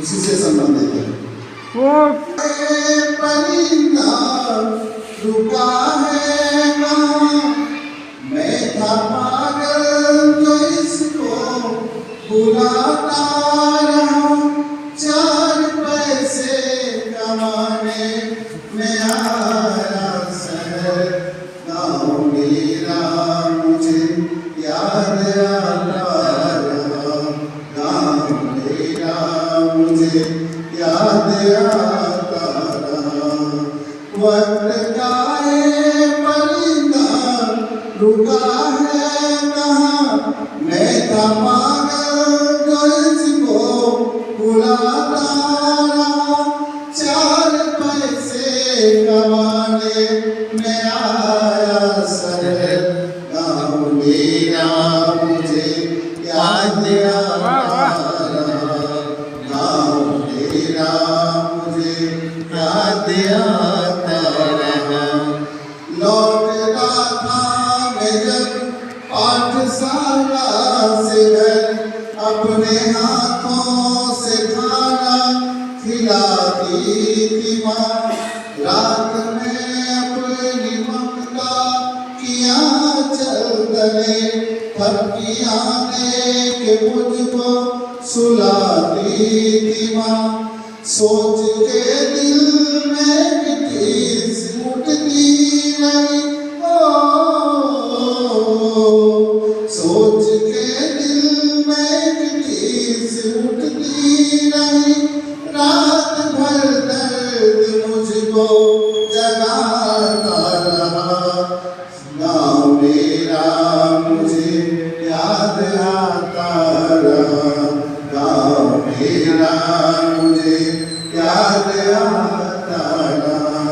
उसी से संबंधित है। वो परिंदा रुका है कहाँ, मैं था पागल जो इसको बुलाता रहा। 4 पैसे कमाने में आया शहर, गाँव मेरा मुझे याद आता रहा। गाँव मेरा मुझे याद आता रहा। वक्त का ये परिंदा रुका है कहाँ, मैं था पागल जो इसको बुलाता रहा। 4 पैसे कमाने में आया शहर, गाँव मेरा मुझे याद आता रहा। गाँव मेरा मुझे याद आता रहा। लौट रहा था मैं जब पाठशाला से घर, अपने हाथों से खाना खिलाती थी माँ। रात में अपनी ममता किया चल तले, थपकियाँ दे के मुझको सुलाती थी माँ। सोच के दिल में किस उठती रही, सोच के दिल में किस उठती रही। रात भर दर्द मुझको जगाता रहा। गाँव मेरा मुझे याद आता रहा। गाँव मेरा मुझे याद आता रहा।